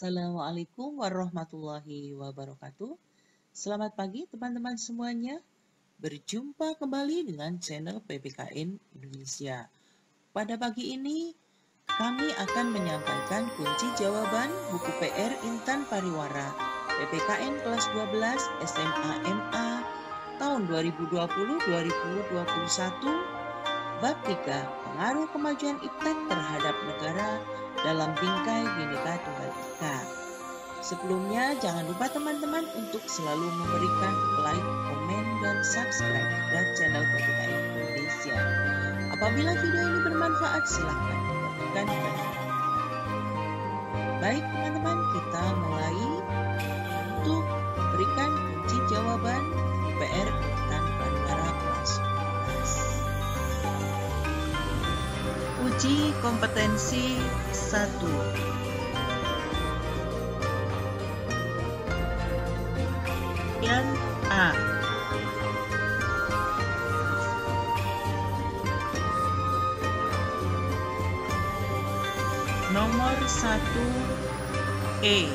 Assalamualaikum warahmatullahi wabarakatuh. Selamat pagi teman-teman semuanya. Berjumpa kembali dengan channel PPKN Indonesia. Pada pagi ini kami akan menyampaikan kunci jawaban buku PR Intan Pariwara PPKN kelas 12 SMA MA tahun 2020-2021 bab 3 pengaruh kemajuan iptek terhadap negara dalam bingkai Bhinneka Tunggal Ika. Sebelumnya jangan lupa teman-teman untuk selalu memberikan like, komen, dan subscribe pada channel PPKN Indonesia. Apabila video ini bermanfaat silahkan dibagikan kepada teman-teman. Baik teman-teman, kita mulai untuk berikan kunci jawaban PR Intan Pariwara kelas 12. Uji kompetensi 1. Yang A. Nomor 1 E.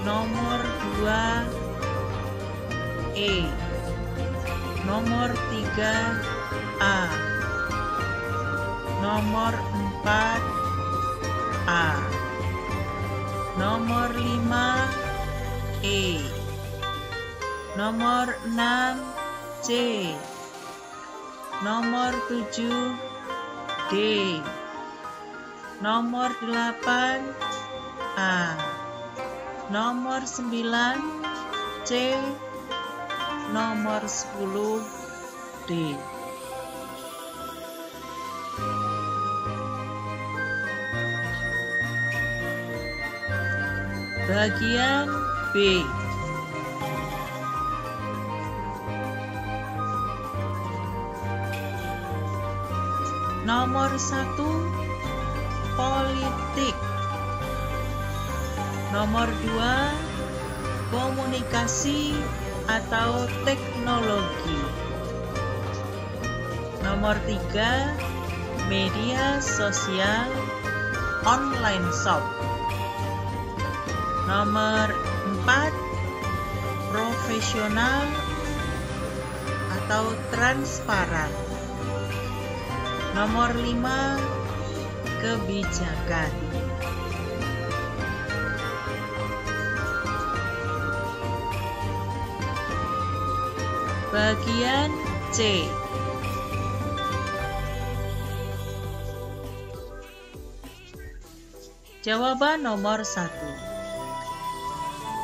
Nomor 2 E. Nomor 3 A. Nomor 4 A. Nomor 5 E. Nomor 6 C. Nomor 7 D. Nomor 8 A. Nomor 9 C. Nomor 10 D. Bagian B. Nomor 1 politik. Nomor 2 komunikasi atau teknologi. Nomor 3 media sosial online shop. Nomor 4 profesional atau transparan. Nomor 5 kebijakan. Bagian C. Jawaban nomor 1.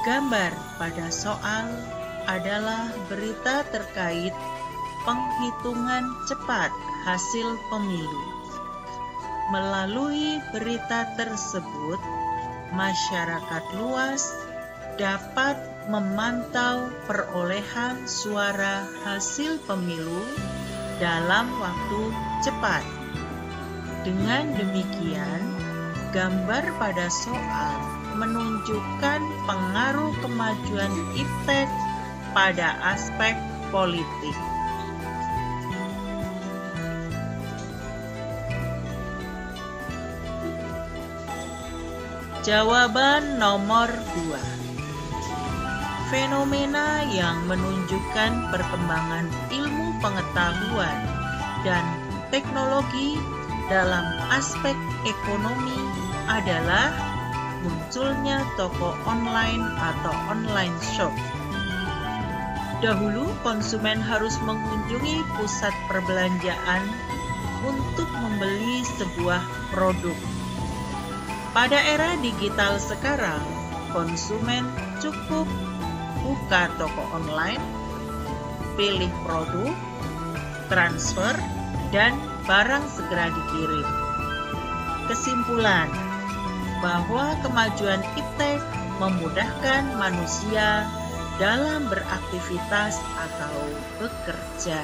Gambar pada soal adalah berita terkait penghitungan cepat hasil pemilu. Melalui berita tersebut, masyarakat luas dapat memantau perolehan suara hasil pemilu dalam waktu cepat. Dengan demikian, gambar pada soal menunjukkan pengaruh kemajuan iptek pada aspek politik. Jawaban nomor 2. Fenomena yang menunjukkan perkembangan ilmu pengetahuan dan teknologi dalam aspek ekonomi adalah munculnya toko online atau online shop. Dahulu konsumen harus mengunjungi pusat perbelanjaan untuk membeli sebuah produk. Pada era digital sekarang, konsumen cukup buka toko online, pilih produk, transfer, dan barang segera dikirim. Kesimpulan, bahwa kemajuan iptek memudahkan manusia dalam beraktivitas atau bekerja.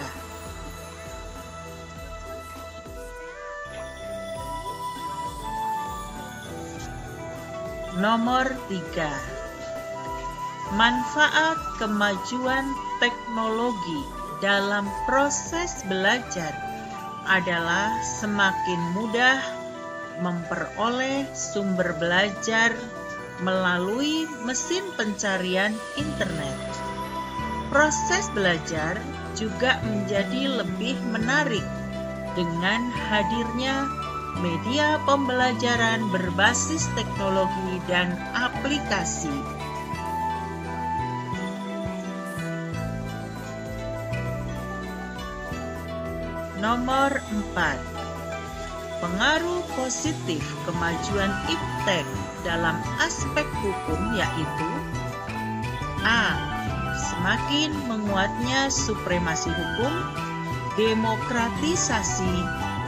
Nomor 3. Manfaat kemajuan teknologi dalam proses belajar adalah semakin mudah memperoleh sumber belajar melalui mesin pencarian internet. Proses belajar juga menjadi lebih menarik dengan hadirnya media pembelajaran berbasis teknologi dan aplikasi. Nomor 4. Pengaruh positif kemajuan iptek dalam aspek hukum yaitu A. Semakin menguatnya supremasi hukum, demokratisasi,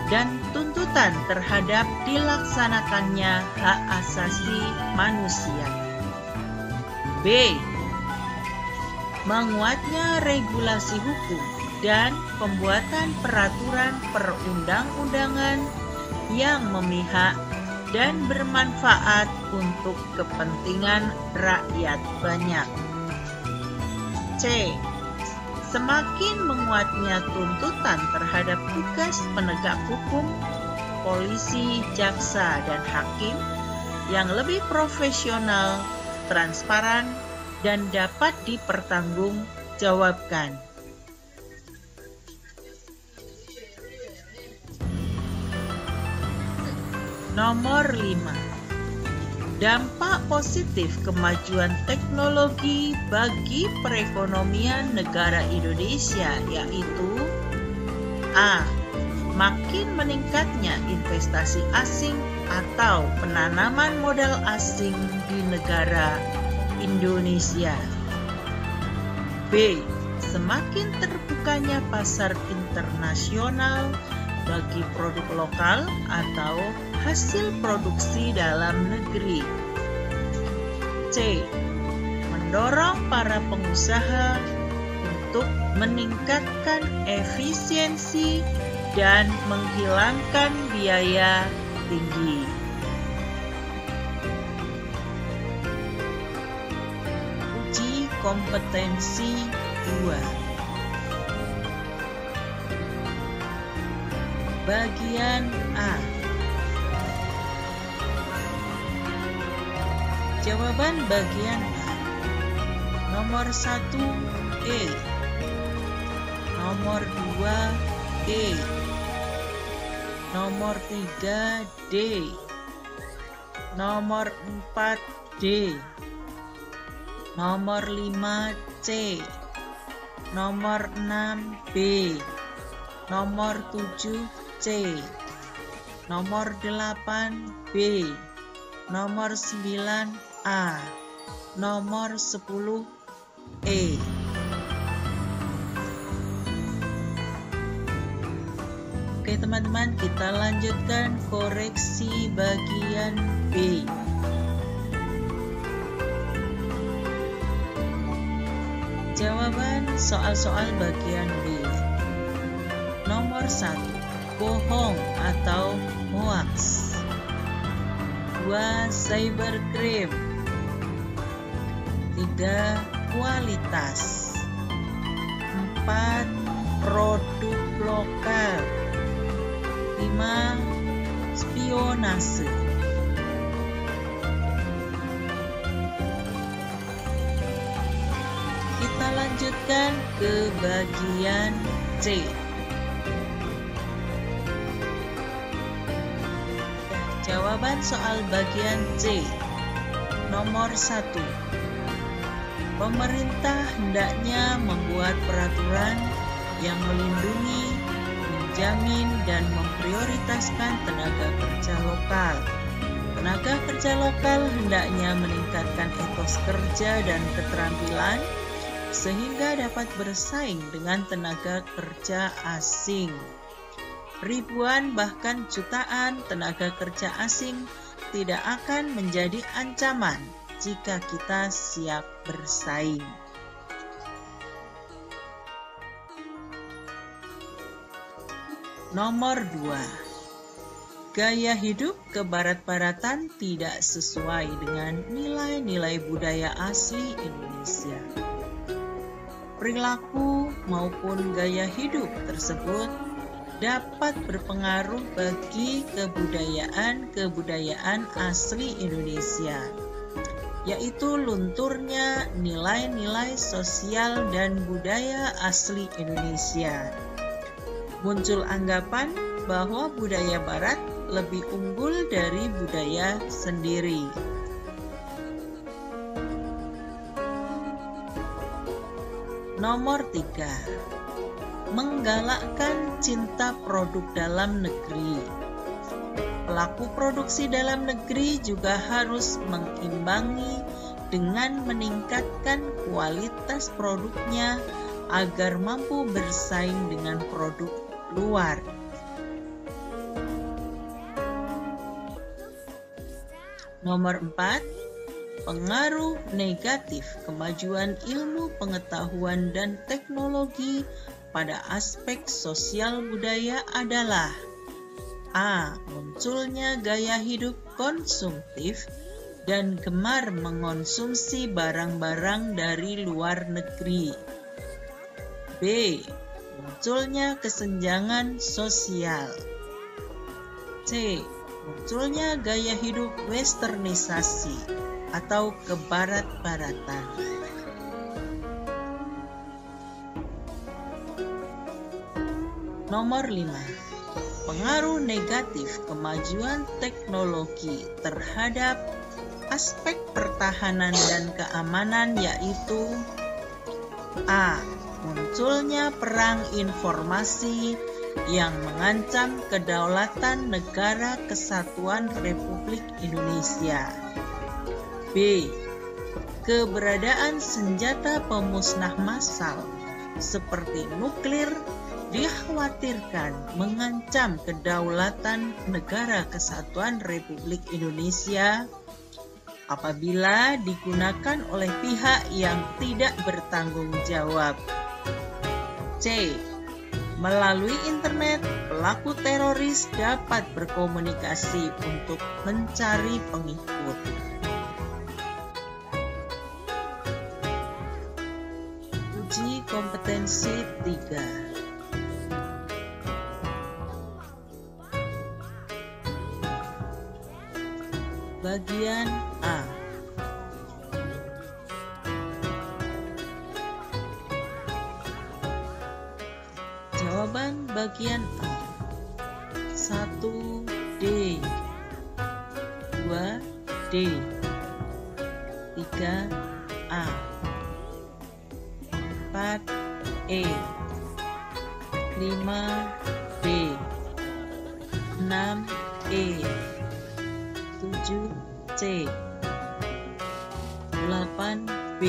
dan tuntutan terhadap dilaksanakannya hak asasi manusia. B. Menguatnya regulasi hukum dan pembuatan peraturan perundang-undangan yang memihak dan bermanfaat untuk kepentingan rakyat banyak. C. Semakin menguatnya tuntutan terhadap tugas penegak hukum, polisi, jaksa, dan hakim yang lebih profesional, transparan, dan dapat dipertanggungjawabkan. Nomor 5. Dampak positif kemajuan teknologi bagi perekonomian negara Indonesia yaitu A. Makin meningkatnya investasi asing atau penanaman modal asing di negara Indonesia. B. Semakin terbukanya pasar internasional bagi produk lokal atau hasil produksi dalam negeri. C. Mendorong para pengusaha untuk meningkatkan efisiensi dan menghilangkan biaya tinggi. Uji kompetensi 2. Bagian A. Jawaban bagian A. Nomor 1 E. Nomor 2 E. Nomor 3 D. Nomor 4 D. Nomor 5 C. Nomor 6 B. Nomor 7 C. Nomor 8 B. Nomor 9 A. Nomor 10 E. Oke teman-teman, kita lanjutkan koreksi bagian B. Jawaban soal-soal bagian B. Nomor 1. Bohong atau hoax. 2. Cybercrime. 3. Kualitas. 4. Produk lokal. 5. Spionase. Kita lanjutkan ke bagian C. Jawaban soal bagian C. Nomor 1. Pemerintah hendaknya membuat peraturan yang melindungi, menjamin, dan memprioritaskan tenaga kerja lokal. Tenaga kerja lokal hendaknya meningkatkan etos kerja dan keterampilan sehingga dapat bersaing dengan tenaga kerja asing. Ribuan bahkan jutaan tenaga kerja asing tidak akan menjadi ancaman jika kita siap bersaing. Nomor 2. Gaya hidup kebarat-baratan tidak sesuai dengan nilai-nilai budaya asli Indonesia. Perilaku maupun gaya hidup tersebut dapat berpengaruh bagi kebudayaan asli Indonesia, yaitu lunturnya nilai-nilai sosial dan budaya asli Indonesia. Muncul anggapan bahwa budaya Barat lebih unggul dari budaya sendiri. Nomor 3. Menggalakkan cinta produk dalam negeri. Pelaku produksi dalam negeri juga harus mengimbangi dengan meningkatkan kualitas produknya agar mampu bersaing dengan produk luar. Nomor 4. Pengaruh negatif kemajuan ilmu pengetahuan dan teknologi pada aspek sosial budaya adalah A. Munculnya gaya hidup konsumtif dan gemar mengonsumsi barang-barang dari luar negeri. B. Munculnya kesenjangan sosial. C. Munculnya gaya hidup westernisasi atau kebarat-baratan. Nomor 5. Pengaruh negatif kemajuan teknologi terhadap aspek pertahanan dan keamanan yaitu A. Munculnya perang informasi yang mengancam kedaulatan Negara Kesatuan Republik Indonesia. B. Keberadaan senjata pemusnah massal seperti nuklir dikhawatirkan mengancam kedaulatan Negara Kesatuan Republik Indonesia apabila digunakan oleh pihak yang tidak bertanggung jawab. C. Melalui internet, pelaku teroris dapat berkomunikasi untuk mencari pengikut. Uji kompetensi 3. Bagian A. Jawaban bagian A. 1D, 2D, 3A, 4E, 5B, 6E, 7C, 8B,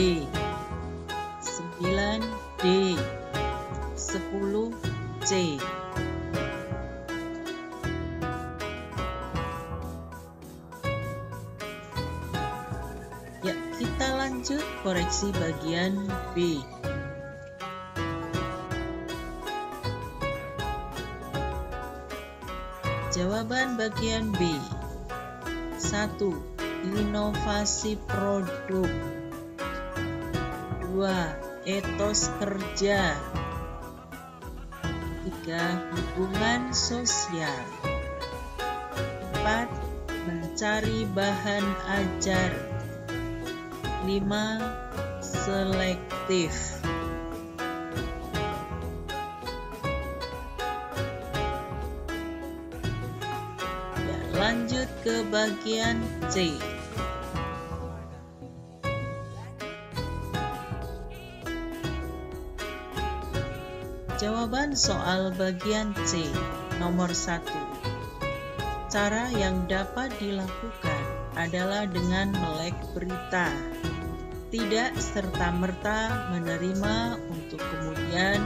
9D, 10C. Ya, kita lanjut koreksi bagian B. Jawaban bagian B. 1. Inovasi produk. 2. Etos kerja. 3. Hubungan sosial. 4. Mencari bahan ajar. 5. Selektif. Lanjut ke bagian C. Jawaban soal bagian C nomor 1. Cara yang dapat dilakukan adalah dengan melek berita, tidak serta-merta menerima untuk kemudian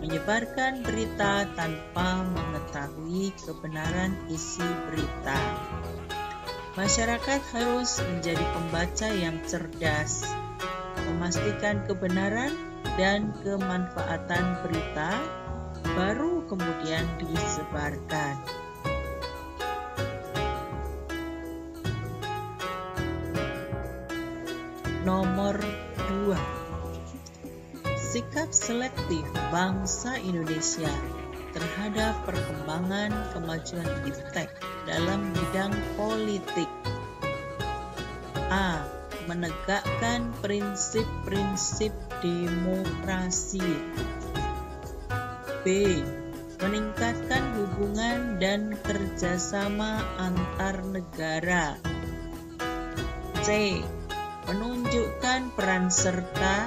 menyebarkan berita tanpa mengetahui kebenaran isi berita. Masyarakat harus menjadi pembaca yang cerdas, memastikan kebenaran dan kemanfaatan berita, baru kemudian disebarkan. Nomor 2. Sikap selektif bangsa Indonesia terhadap perkembangan kemajuan iptek dalam bidang politik. A. Menegakkan prinsip-prinsip demokrasi. B. Meningkatkan hubungan dan kerjasama antar negara. C. Menunjukkan peran serta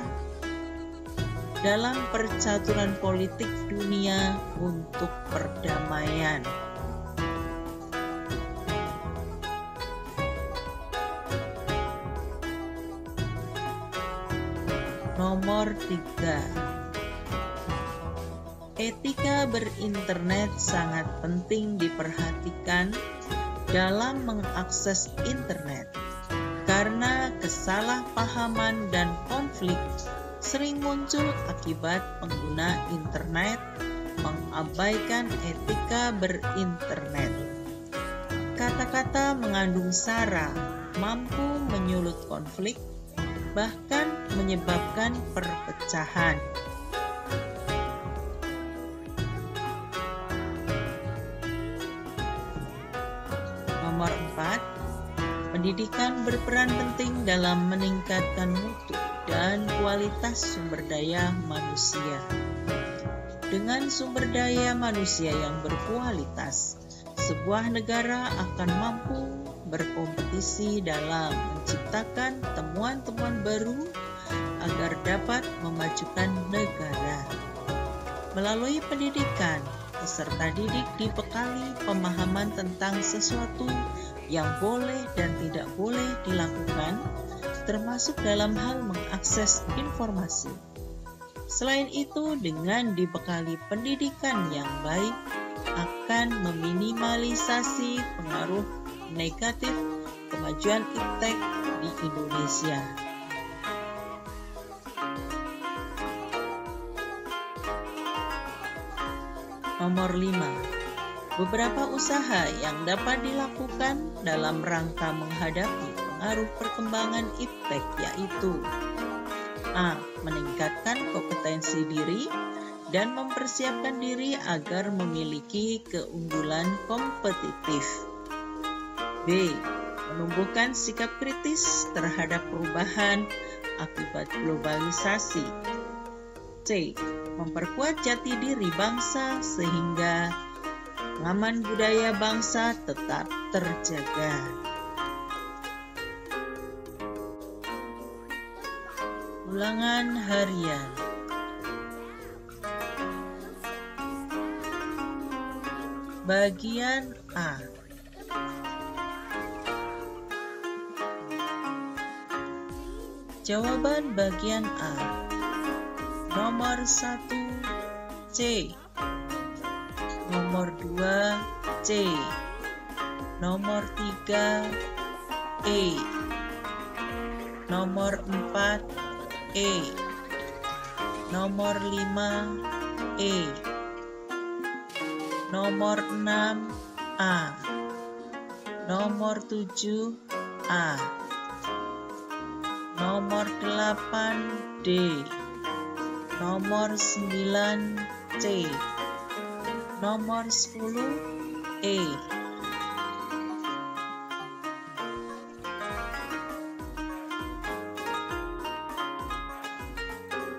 dalam percaturan politik dunia untuk perdamaian. Nomor 3. Etika berinternet sangat penting diperhatikan dalam mengakses internet karena kesalahpahaman dan konflik sering muncul akibat pengguna internet mengabaikan etika berinternet. Kata-kata mengandung sara mampu menyulut konflik, bahkan menyebabkan perpecahan. Nomor 4. Pendidikan berperan penting dalam meningkatkan mutu dan kualitas sumber daya manusia. Dengan sumber daya manusia yang berkualitas, sebuah negara akan mampu berkompetisi dalam menciptakan temuan-temuan baru agar dapat memajukan negara. Melalui pendidikan, peserta didik dibekali pemahaman tentang sesuatu yang boleh dan tidak boleh dilakukan, termasuk dalam hal mengakses informasi. Selain itu, dengan dibekali pendidikan yang baik, akan meminimalisasi pengaruh negatif kemajuan iptek di Indonesia. Nomor 5. Beberapa usaha yang dapat dilakukan dalam rangka menghadapi pengaruh perkembangan iptek yaitu A. Meningkatkan kompetensi diri dan mempersiapkan diri agar memiliki keunggulan kompetitif. B. Menumbuhkan sikap kritis terhadap perubahan akibat globalisasi. C. Memperkuat jati diri bangsa sehingga pengaman budaya bangsa tetap terjaga. Ulangan harian. Bagian A. Jawaban bagian A. Nomor 1 C. Nomor 2 C. Nomor 3 E. Nomor 4 E. Nomor 5 E. Nomor 6 A. Nomor 7 A. Nomor 8 D. Nomor 9 C. Nomor 10 E.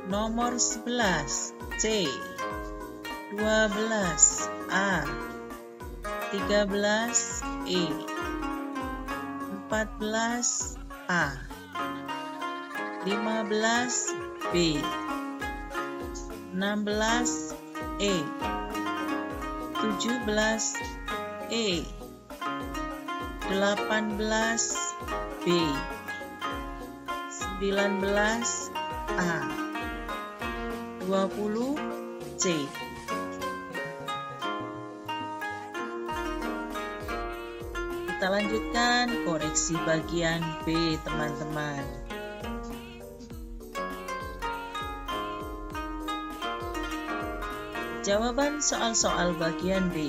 Nomor 11 C. 12 A. 13 E. 14 A. 15 B. 16 E. 17 E. 18 B. 19 A. 20 C. Kita lanjutkan koreksi bagian B, teman-teman. Jawaban soal-soal bagian B.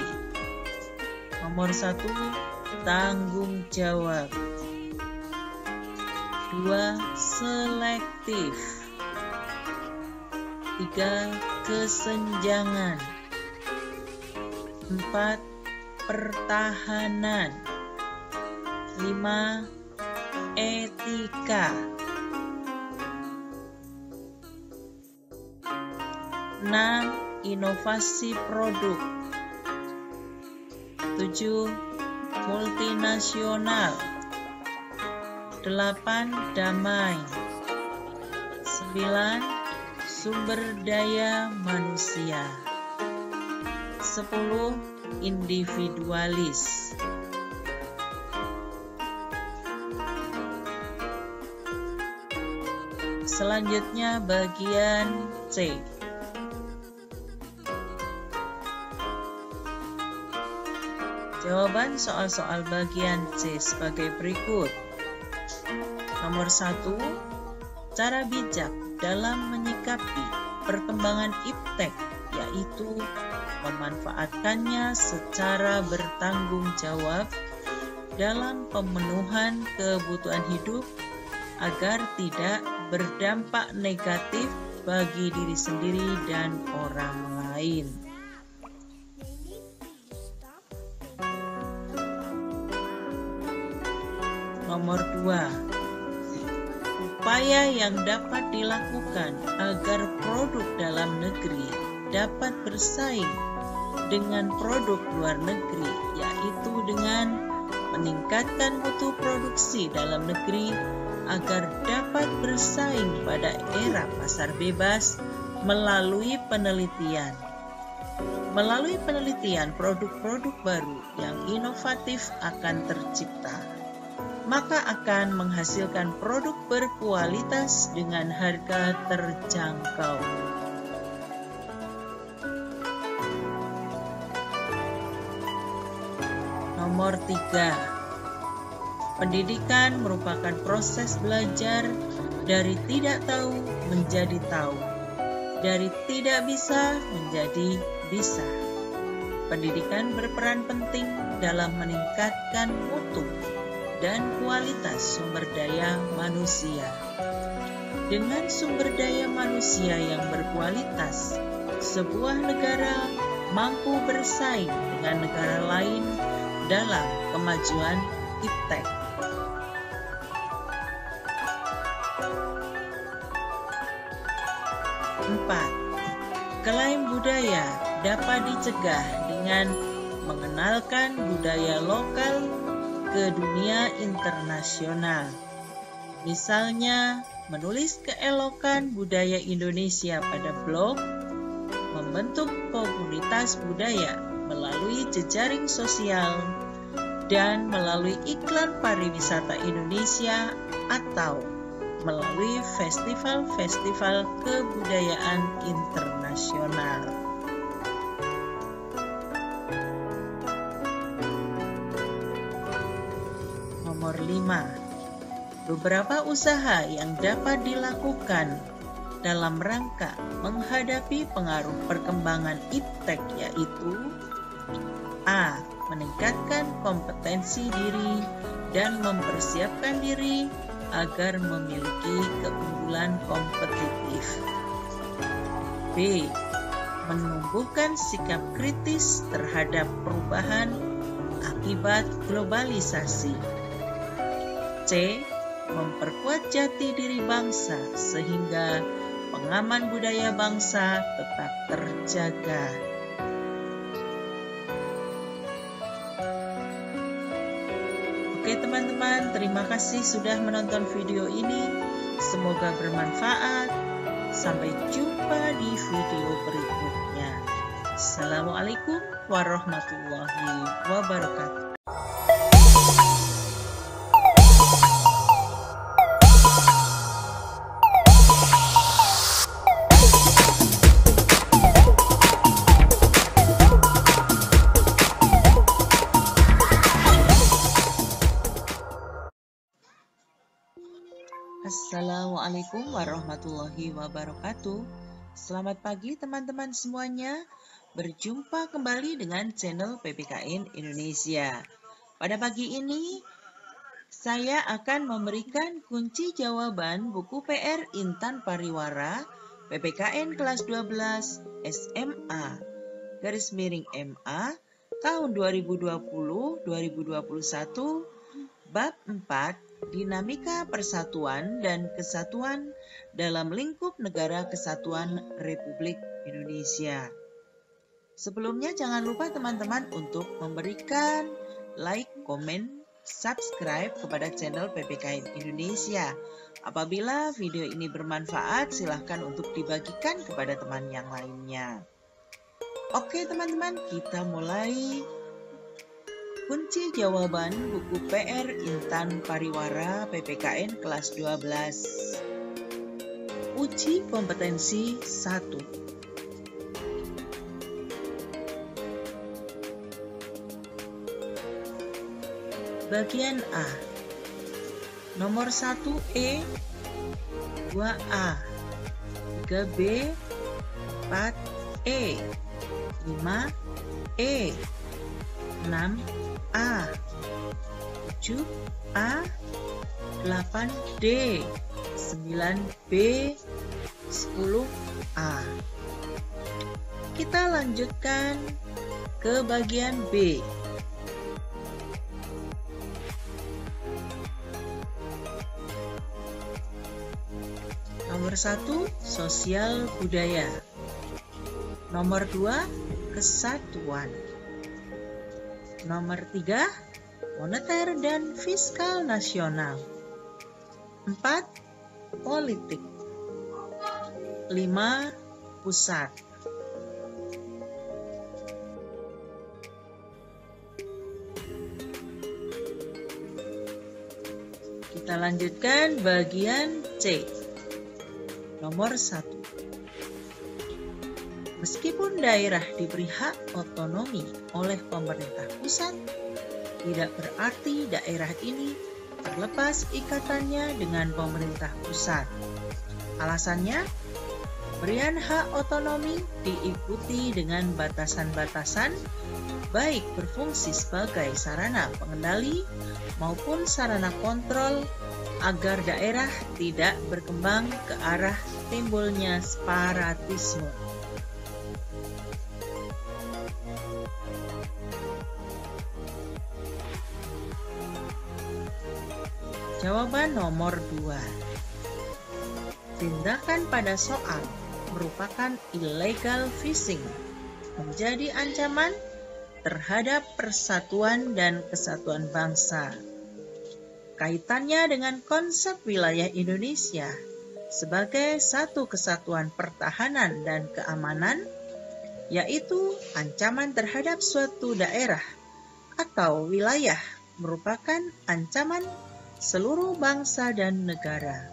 Nomor 1, tanggung jawab. 2, selektif. 3, kesenjangan. 4. Pertahanan. 5. Etika. 6. Inovasi produk. 7. Multinasional. 8. Damai. 9. Sumber daya manusia. 10. Individualis. Selanjutnya bagian C. Jawaban soal-soal bagian C sebagai berikut. Nomor 1. Cara bijak dalam menyikapi perkembangan iptek, yaitu memanfaatkannya secara bertanggung jawab dalam pemenuhan kebutuhan hidup agar tidak berdampak negatif bagi diri sendiri dan orang lain. Nomor 2. Upaya yang dapat dilakukan agar produk dalam negeri dapat bersaing dengan produk luar negeri, yaitu dengan meningkatkan mutu produksi dalam negeri agar dapat bersaing pada era pasar bebas melalui penelitian. Melalui penelitian, produk-produk baru yang inovatif akan tercipta, maka akan menghasilkan produk berkualitas dengan harga terjangkau. Nomor 3. Pendidikan merupakan proses belajar dari tidak tahu menjadi tahu, dari tidak bisa menjadi bisa. Pendidikan berperan penting dalam meningkatkan mutu dan kualitas sumber daya manusia. Dengan sumber daya manusia yang berkualitas, sebuah negara mampu bersaing dengan negara lain dalam kemajuan iptek. 4. Klaim budaya dapat dicegah dengan mengenalkan budaya lokal ke dunia internasional. Misalnya, menulis keelokan budaya Indonesia pada blog, membentuk komunitas budaya melalui jejaring sosial, dan melalui iklan pariwisata Indonesia atau melalui festival-festival kebudayaan internasional. Nomor 5. Beberapa usaha yang dapat dilakukan dalam rangka menghadapi pengaruh perkembangan iptek, yaitu A. Meningkatkan kompetensi diri dan mempersiapkan diri agar memiliki keunggulan kompetitif. B. Menumbuhkan sikap kritis terhadap perubahan akibat globalisasi. C. Memperkuat jati diri bangsa sehingga pengaman budaya bangsa tetap terjaga. Oke teman-teman, terima kasih sudah menonton video ini. Semoga bermanfaat. Sampai jumpa di video berikutnya. Assalamualaikum warahmatullahi wabarakatuh. Assalamualaikum warahmatullahi wabarakatuh. Selamat pagi teman-teman semuanya. Berjumpa kembali dengan channel PPKN Indonesia. Pada pagi ini, saya akan memberikan kunci jawaban buku PR Intan Pariwara PPKN kelas 12 SMA _MA tahun 2020-2021, Bab 4, Dinamika Persatuan dan Kesatuan dalam Lingkup Negara Kesatuan Republik Indonesia. Sebelumnya jangan lupa teman-teman untuk memberikan like, komen, subscribe kepada channel PPKN Indonesia. Apabila video ini bermanfaat, silahkan untuk dibagikan kepada teman yang lainnya. Oke teman-teman, kita mulai. Kunci jawaban buku PR Intan Pariwara PPKN kelas 12. Uji kompetensi 1. Bagian A. Nomor 1E, 2A, 3B, 4E, 5E, 6A, 7A, 8D, 9B, 10A. Kita lanjutkan ke bagian B. Nomor 1, sosial budaya. Nomor 2, kesatuan. Nomor 3, moneter dan fiskal nasional. 4, politik. 5, pusat. Kita lanjutkan bagian C. Nomor 1. Meskipun daerah diberi hak otonomi oleh pemerintah pusat, tidak berarti daerah ini terlepas ikatannya dengan pemerintah pusat. Alasannya, pemberian hak otonomi diikuti dengan batasan-batasan, baik berfungsi sebagai sarana pengendali maupun sarana kontrol, agar daerah tidak berkembang ke arah timbulnya separatisme. Jawaban nomor 2. Tindakan pada soal merupakan illegal fishing, menjadi ancaman terhadap persatuan dan kesatuan bangsa. Kaitannya dengan konsep wilayah Indonesia sebagai satu kesatuan pertahanan dan keamanan, yaitu ancaman terhadap suatu daerah atau wilayah merupakan ancaman seluruh bangsa dan negara.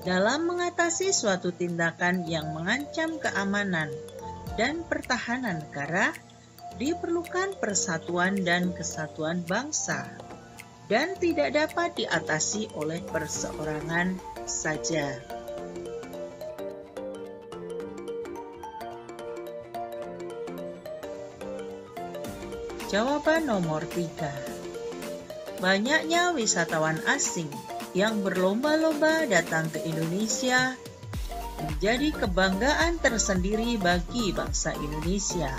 Dalam mengatasi suatu tindakan yang mengancam keamanan dan pertahanan negara, diperlukan persatuan dan kesatuan bangsa, dan tidak dapat diatasi oleh perseorangan saja. Jawaban nomor 3. Banyaknya wisatawan asing yang berlomba-lomba datang ke Indonesia menjadi kebanggaan tersendiri bagi bangsa Indonesia.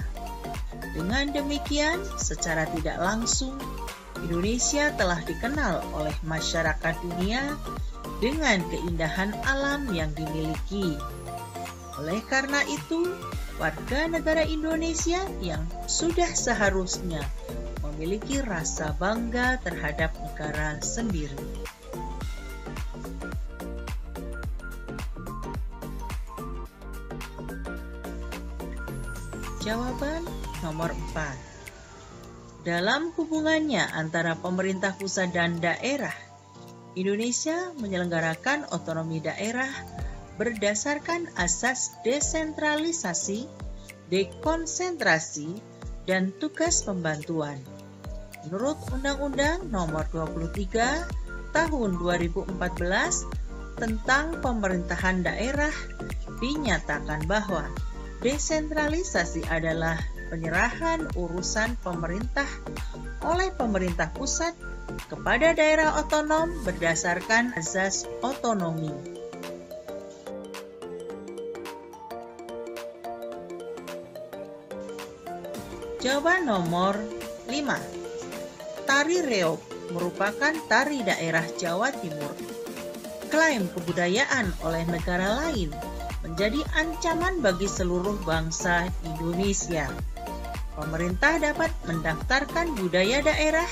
Dengan demikian, secara tidak langsung, Indonesia telah dikenal oleh masyarakat dunia dengan keindahan alam yang dimiliki. Oleh karena itu, warga negara Indonesia yang sudah seharusnya memiliki rasa bangga terhadap negara sendiri. Jawaban nomor 4. Dalam hubungannya antara pemerintah pusat dan daerah, Indonesia menyelenggarakan otonomi daerah berdasarkan asas desentralisasi, dekonsentrasi, dan tugas pembantuan. Menurut Undang-Undang Nomor 23 Tahun 2014 tentang Pemerintahan Daerah, dinyatakan bahwa desentralisasi adalah penyerahan urusan pemerintah oleh pemerintah pusat kepada daerah otonom berdasarkan azas otonomi. Jawaban nomor 5. Tari reog merupakan tari daerah Jawa Timur. Klaim kebudayaan oleh negara lain menjadi ancaman bagi seluruh bangsa Indonesia. Pemerintah dapat mendaftarkan budaya daerah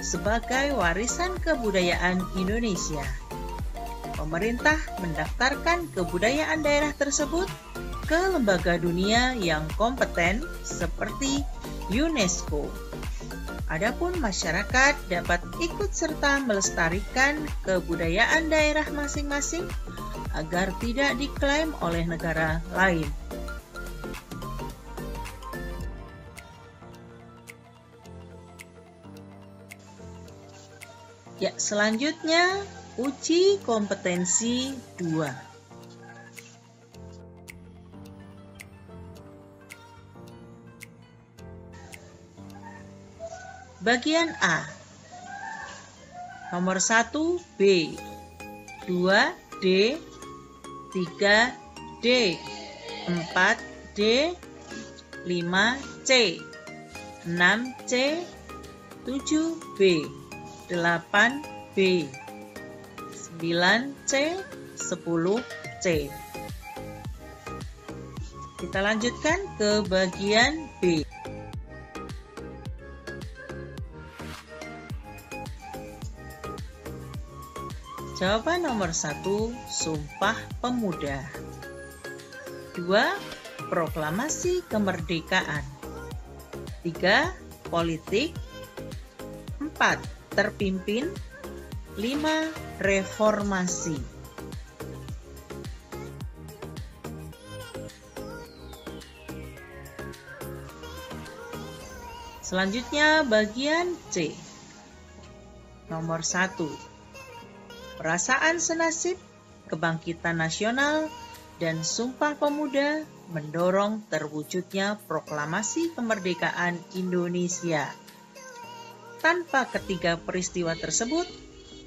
sebagai warisan kebudayaan Indonesia. Pemerintah mendaftarkan kebudayaan daerah tersebut ke lembaga dunia yang kompeten seperti UNESCO. Adapun masyarakat dapat ikut serta melestarikan kebudayaan daerah masing-masing agar tidak diklaim oleh negara lain. Ya, selanjutnya uji kompetensi 2. Bagian A. Nomor 1 B, 2 D, 3 D, 4 D, 5 C, 6 C, 7 B, 8 B, 9 C, 10 C. Kita lanjutkan ke bagian B. Jawaban nomor 1, Sumpah Pemuda. 2, Proklamasi Kemerdekaan. 3, Politik. 4, Terpimpin. 5, Reformasi. Selanjutnya bagian C. Nomor 1. Perasaan senasib, kebangkitan nasional, dan Sumpah Pemuda mendorong terwujudnya Proklamasi Kemerdekaan Indonesia. Tanpa ketiga peristiwa tersebut,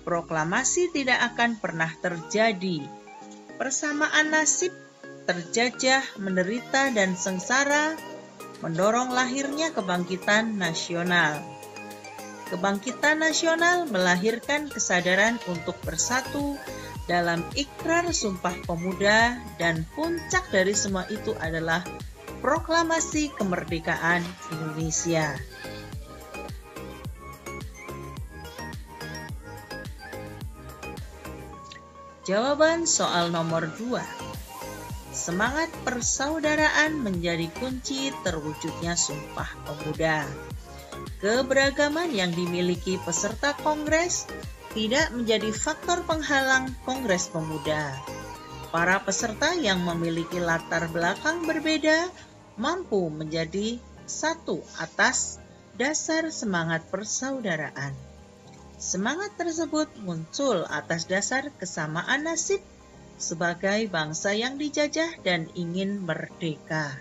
proklamasi tidak akan pernah terjadi. Persamaan nasib, terjajah, menderita, dan sengsara mendorong lahirnya kebangkitan nasional. Kebangkitan nasional melahirkan kesadaran untuk bersatu dalam ikrar Sumpah Pemuda, dan puncak dari semua itu adalah Proklamasi Kemerdekaan Indonesia. Jawaban soal nomor 2. Semangat persaudaraan menjadi kunci terwujudnya Sumpah Pemuda. Keberagaman yang dimiliki peserta kongres tidak menjadi faktor penghalang Kongres Pemuda. Para peserta yang memiliki latar belakang berbeda mampu menjadi satu atas dasar semangat persaudaraan. Semangat tersebut muncul atas dasar kesamaan nasib sebagai bangsa yang dijajah dan ingin merdeka.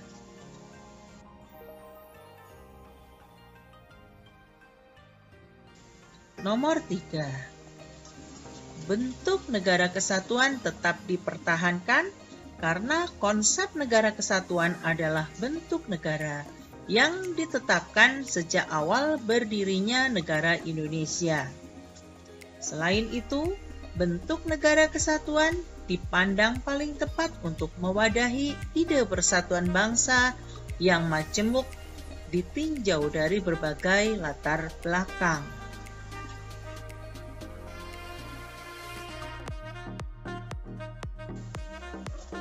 Nomor 3. Bentuk negara kesatuan tetap dipertahankan karena konsep negara kesatuan adalah bentuk negara yang ditetapkan sejak awal berdirinya negara Indonesia. Selain itu, bentuk negara kesatuan dipandang paling tepat untuk mewadahi ide persatuan bangsa yang majemuk ditinjau dari berbagai latar belakang.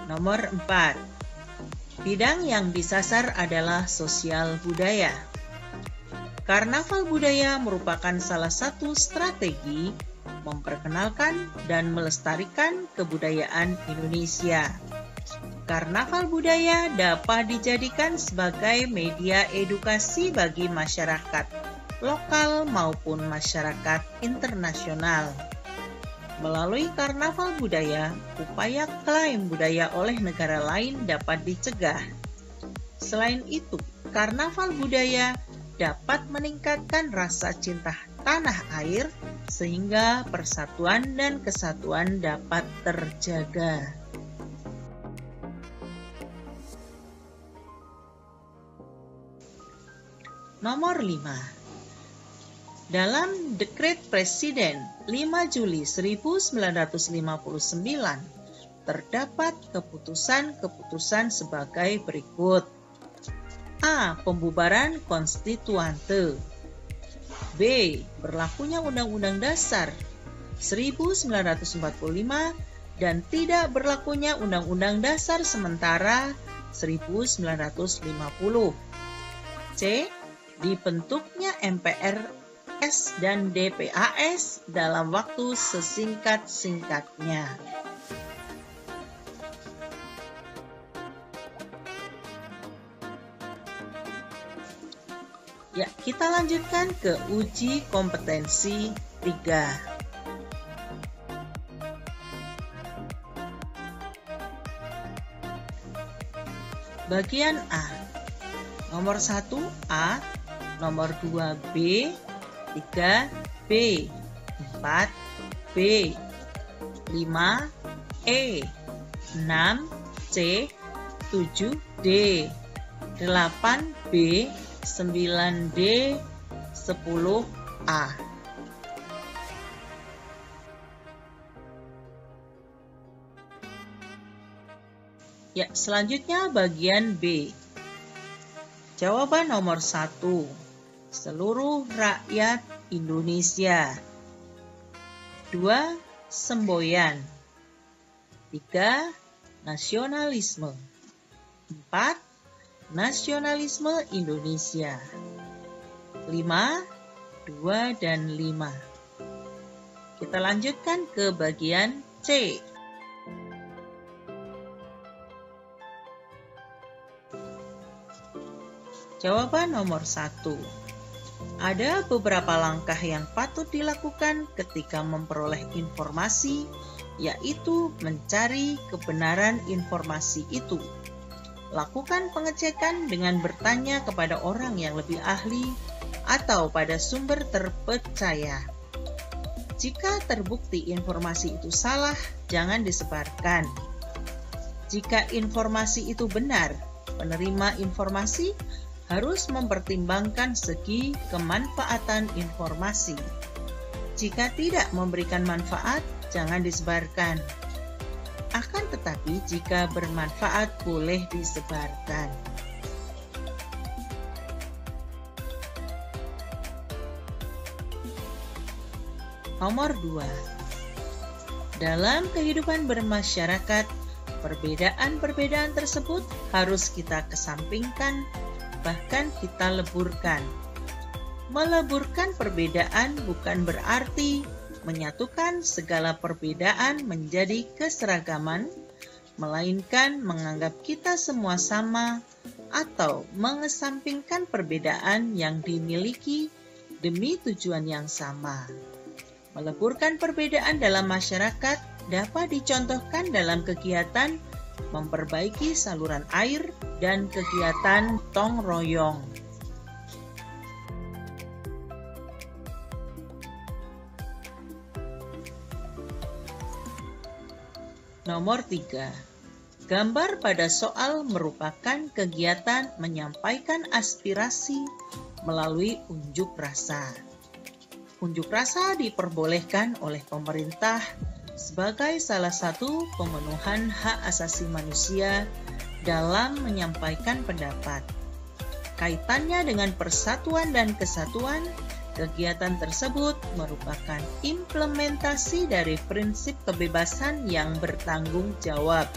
Nomor 4. Bidang yang disasar adalah sosial budaya. Karnaval budaya merupakan salah satu strategi memperkenalkan dan melestarikan kebudayaan Indonesia. Karnaval budaya dapat dijadikan sebagai media edukasi bagi masyarakat lokal maupun masyarakat internasional. Melalui karnaval budaya, upaya klaim budaya oleh negara lain dapat dicegah. Selain itu, karnaval budaya dapat meningkatkan rasa cinta tanah air sehingga persatuan dan kesatuan dapat terjaga. Nomor 5. Dalam Dekret Presiden 5 Juli 1959 terdapat keputusan-keputusan sebagai berikut. A. Pembubaran konstituante. B. Berlakunya Undang-Undang Dasar 1945 dan tidak berlakunya Undang-Undang Dasar sementara 1950. C. Dibentuknya MPRS dan DPAS dalam waktu sesingkat-singkatnya. Ya, kita lanjutkan ke uji kompetensi 3. Bagian A. Nomor 1 A, nomor 2 B, 3 B, 4 B, 5 E, 6 C, 7 D, 8 B, 9 D, 10 A. Ya, selanjutnya bagian B. Jawaban nomor 1. Seluruh rakyat Indonesia. 2. Semboyan. 3. Nasionalisme. 4. Nasionalisme Indonesia. 5, 2, dan 5. Kita lanjutkan ke bagian C. Jawaban nomor 1. Ada beberapa langkah yang patut dilakukan ketika memperoleh informasi, yaitu mencari kebenaran informasi itu. Lakukan pengecekan dengan bertanya kepada orang yang lebih ahli atau pada sumber terpercaya. Jika terbukti informasi itu salah, jangan disebarkan. Jika informasi itu benar, penerima informasi harus mempertimbangkan segi kemanfaatan informasi. Jika tidak memberikan manfaat, jangan disebarkan. Akan tetapi, jika bermanfaat, boleh disebarkan. Nomor 2. Dalam kehidupan bermasyarakat, perbedaan-perbedaan tersebut harus kita kesampingkan, bahkan kita leburkan. Meleburkan perbedaan bukan berarti menyatukan segala perbedaan menjadi keseragaman, melainkan menganggap kita semua sama atau mengesampingkan perbedaan yang dimiliki demi tujuan yang sama. Meleburkan perbedaan dalam masyarakat dapat dicontohkan dalam kegiatan memperbaiki saluran air dan kegiatan gotong royong. Nomor 3. Gambar pada soal merupakan kegiatan menyampaikan aspirasi melalui unjuk rasa. Unjuk rasa diperbolehkan oleh pemerintah sebagai salah satu pemenuhan hak asasi manusia dalam menyampaikan pendapat. Kaitannya dengan persatuan dan kesatuan, kegiatan tersebut merupakan implementasi dari prinsip kebebasan yang bertanggung jawab.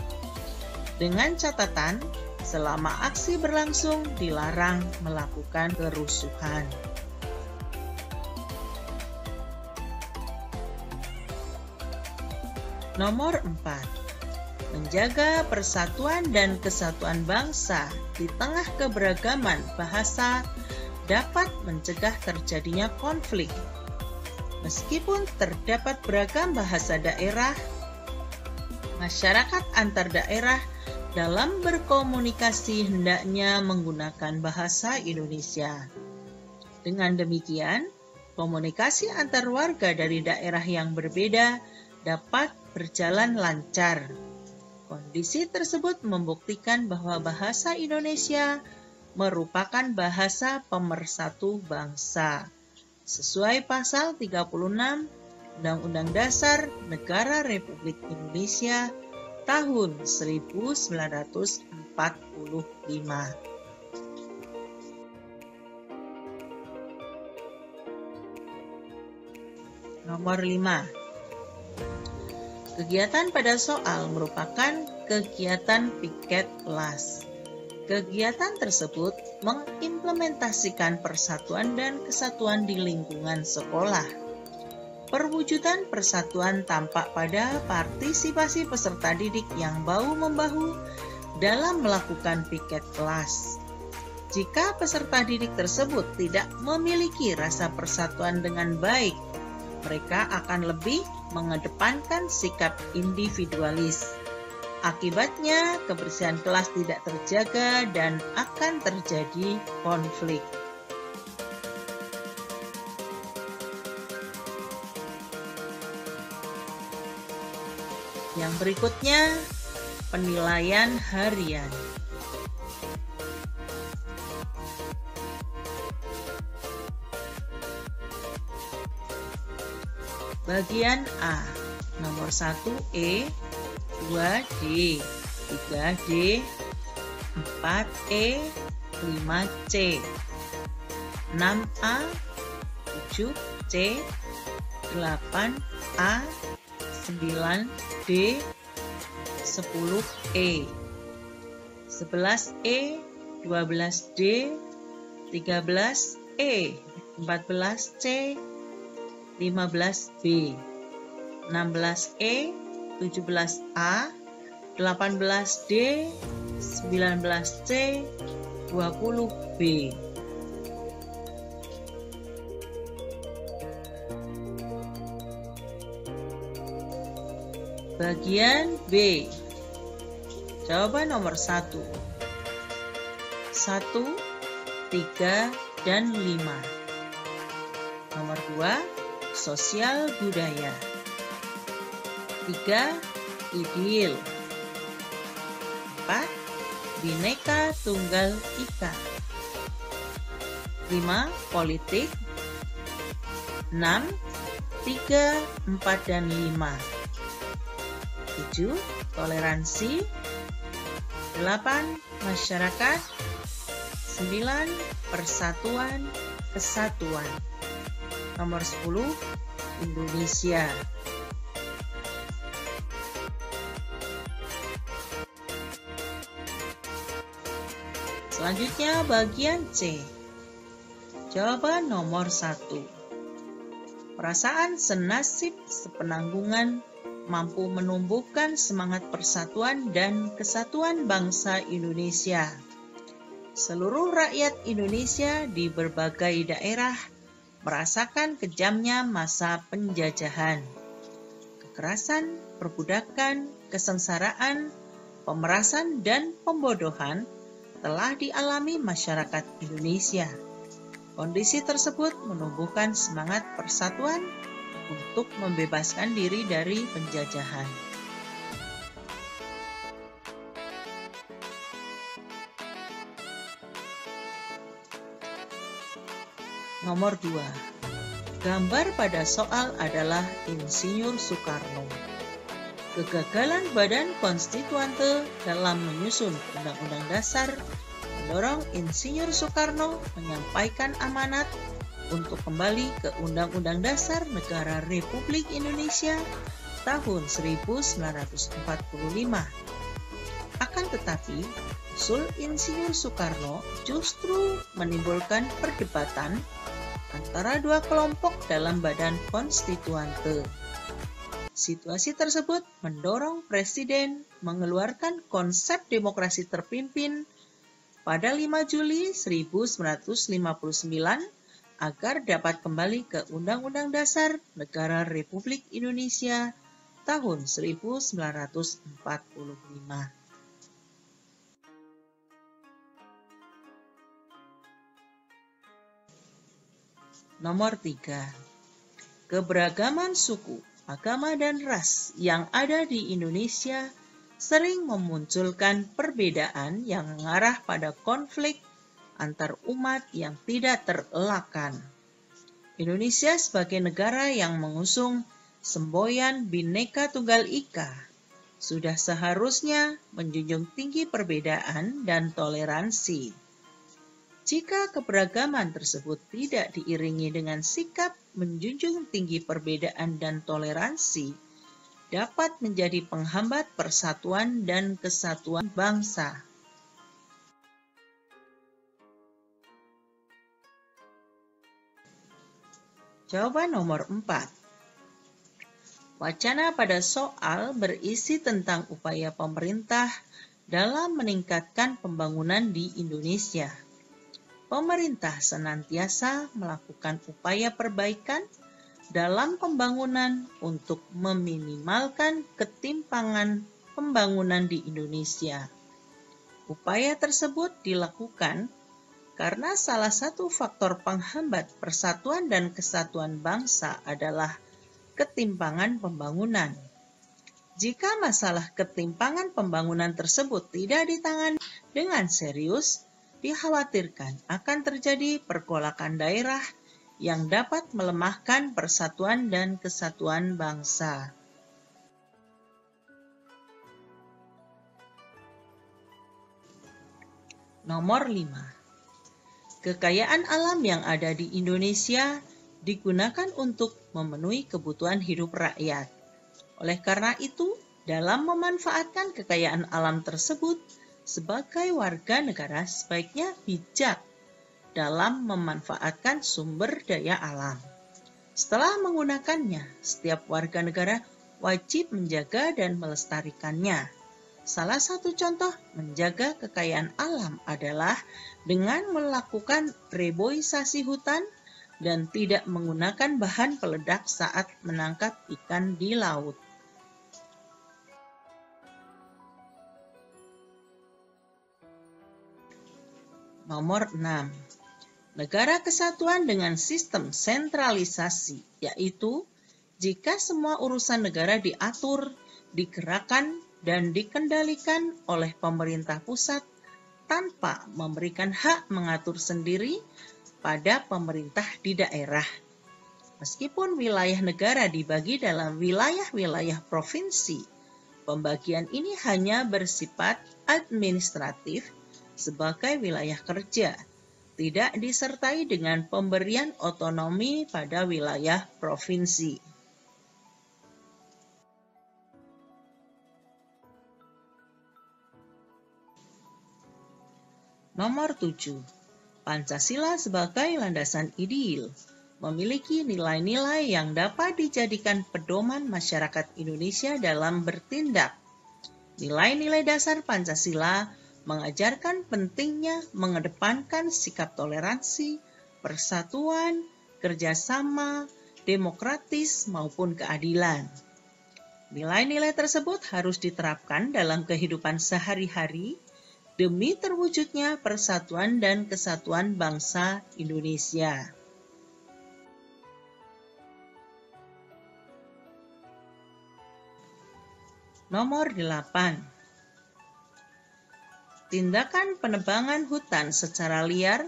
Dengan catatan, selama aksi berlangsung dilarang melakukan kerusuhan. Nomor 4. Menjaga persatuan dan kesatuan bangsa di tengah keberagaman bahasa dapat mencegah terjadinya konflik. Meskipun terdapat beragam bahasa daerah, masyarakat antar daerah dalam berkomunikasi hendaknya menggunakan bahasa Indonesia. Dengan demikian, komunikasi antar warga dari daerah yang berbeda dapat berjalan lancar. Kondisi tersebut membuktikan bahwa bahasa Indonesia merupakan bahasa pemersatu bangsa. Sesuai pasal 36 Undang-Undang Dasar Negara Republik Indonesia tahun 1945. Nomor 5. Kegiatan pada soal merupakan kegiatan piket kelas. Kegiatan tersebut mengimplementasikan persatuan dan kesatuan di lingkungan sekolah. Perwujudan persatuan tampak pada partisipasi peserta didik yang bahu-membahu dalam melakukan piket kelas. Jika peserta didik tersebut tidak memiliki rasa persatuan dengan baik, mereka akan lebih mengedepankan sikap individualis. Akibatnya, kebersihan kelas tidak terjaga dan akan terjadi konflik. Yang berikutnya, penilaian harian. Bagian A, nomor 1E, 2D, 3D, 4E, 5C, 6A, 7C, 8A, 9D, 10E, 11E, 12D, 13E, 14C, 15B, 16E, 17A, 18D, 19C, 20B. Bagian B. Jawaban nomor 1. 1, 3, dan 5. Nomor 2. Sosial budaya. 3. Ideal. 4. Bhinneka Tunggal Ika. 5. Politik. 6. 3, 4, dan 5. 7. Toleransi. 8. Masyarakat. 9. Persatuan, kesatuan. Nomor 10. Indonesia. Selanjutnya bagian C. Jawaban nomor 1. Perasaan senasib sepenanggungan mampu menumbuhkan semangat persatuan dan kesatuan bangsa Indonesia. Seluruh rakyat Indonesia di berbagai daerah merasakan kejamnya masa penjajahan. Kekerasan, perbudakan, kesengsaraan, pemerasan, dan pembodohan telah dialami masyarakat Indonesia. Kondisi tersebut menumbuhkan semangat persatuan untuk membebaskan diri dari penjajahan. Nomor 2. Gambar pada soal adalah Insinyur Soekarno. Kegagalan Badan Konstituante dalam menyusun Undang-Undang Dasar mendorong Insinyur Soekarno menyampaikan amanat untuk kembali ke Undang-Undang Dasar Negara Republik Indonesia tahun 1945. Akan tetapi, usul Insinyur Soekarno justru menimbulkan perdebatan antara dua kelompok dalam Badan Konstituante. Situasi tersebut mendorong Presiden mengeluarkan konsep demokrasi terpimpin pada 5 Juli 1959 agar dapat kembali ke Undang-Undang Dasar Negara Republik Indonesia tahun 1945. Nomor 3. Keberagaman suku, agama, dan ras yang ada di Indonesia sering memunculkan perbedaan yang mengarah pada konflik antar umat yang tidak terelakkan. Indonesia sebagai negara yang mengusung semboyan Bhinneka Tunggal Ika sudah seharusnya menjunjung tinggi perbedaan dan toleransi. Jika keberagaman tersebut tidak diiringi dengan sikap menjunjung tinggi perbedaan dan toleransi, dapat menjadi penghambat persatuan dan kesatuan bangsa. Jawaban nomor 4. Wacana pada soal berisi tentang upaya pemerintah dalam meningkatkan pembangunan di Indonesia. Pemerintah senantiasa melakukan upaya perbaikan dalam pembangunan untuk meminimalkan ketimpangan pembangunan di Indonesia. Upaya tersebut dilakukan karena salah satu faktor penghambat persatuan dan kesatuan bangsa adalah ketimpangan pembangunan. Jika masalah ketimpangan pembangunan tersebut tidak ditangani dengan serius, dikhawatirkan akan terjadi pergolakan daerah yang dapat melemahkan persatuan dan kesatuan bangsa. Nomor 5. Kekayaan alam yang ada di Indonesia digunakan untuk memenuhi kebutuhan hidup rakyat. Oleh karena itu, dalam memanfaatkan kekayaan alam tersebut, sebagai warga negara sebaiknya bijak dalam memanfaatkan sumber daya alam. Setelah menggunakannya, setiap warga negara wajib menjaga dan melestarikannya. Salah satu contoh menjaga kekayaan alam adalah dengan melakukan reboisasi hutan dan tidak menggunakan bahan peledak saat menangkap ikan di laut. Nomor 6. Negara kesatuan dengan sistem sentralisasi, yaitu jika semua urusan negara diatur, digerakkan, dan dikendalikan oleh pemerintah pusat tanpa memberikan hak mengatur sendiri pada pemerintah di daerah. Meskipun wilayah negara dibagi dalam wilayah-wilayah provinsi, pembagian ini hanya bersifat administratif sebagai wilayah kerja, tidak disertai dengan pemberian otonomi pada wilayah provinsi. Nomor 7. Pancasila sebagai landasan ideal memiliki nilai-nilai yang dapat dijadikan pedoman masyarakat Indonesia dalam bertindak. Nilai-nilai dasar Pancasila mengajarkan pentingnya mengedepankan sikap toleransi, persatuan, kerjasama, demokratis maupun keadilan. Nilai-nilai tersebut harus diterapkan dalam kehidupan sehari-hari demi terwujudnya persatuan dan kesatuan bangsa Indonesia. Nomor 8. Tindakan penebangan hutan secara liar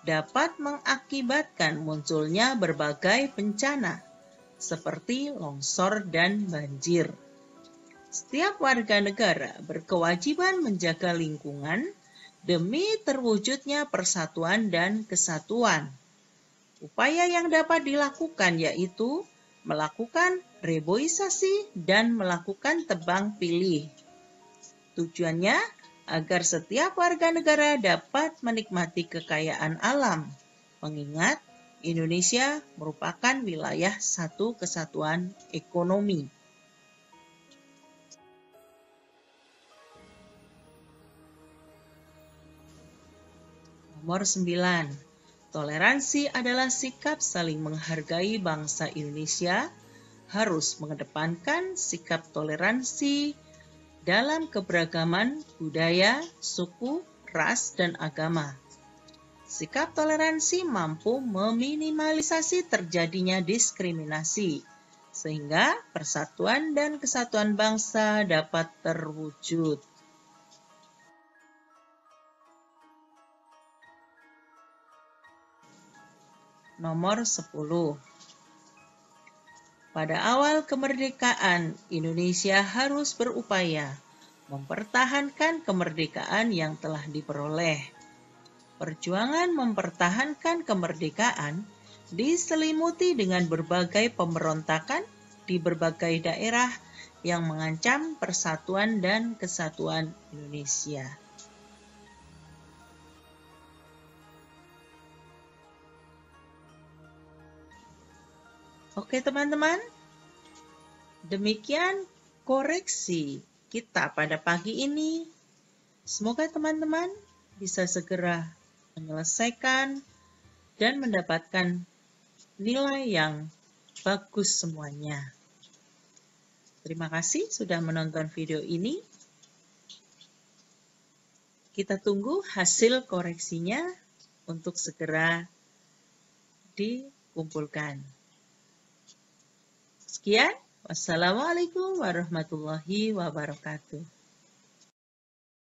dapat mengakibatkan munculnya berbagai bencana, seperti longsor dan banjir. Setiap warga negara berkewajiban menjaga lingkungan demi terwujudnya persatuan dan kesatuan. Upaya yang dapat dilakukan yaitu melakukan reboisasi dan melakukan tebang pilih. Tujuannya agar setiap warga negara dapat menikmati kekayaan alam, mengingat Indonesia merupakan wilayah satu kesatuan ekonomi. Nomor 9. Toleransi adalah sikap saling menghargai bangsa Indonesia, harus mengedepankan sikap toleransi dalam keberagaman budaya, suku, ras, dan agama. Sikap toleransi mampu meminimalisasi terjadinya diskriminasi, sehingga persatuan dan kesatuan bangsa dapat terwujud. nomor 10. Pada awal kemerdekaan, Indonesia harus berupaya mempertahankan kemerdekaan yang telah diperoleh. Perjuangan mempertahankan kemerdekaan diselimuti dengan berbagai pemberontakan di berbagai daerah yang mengancam persatuan dan kesatuan Indonesia. Oke teman-teman, demikian koreksi kita pada pagi ini. Semoga teman-teman bisa segera menyelesaikan dan mendapatkan nilai yang bagus semuanya. Terima kasih sudah menonton video ini. Kita tunggu hasil koreksinya untuk segera dikumpulkan. Sekian, wassalamualaikum warahmatullahi wabarakatuh.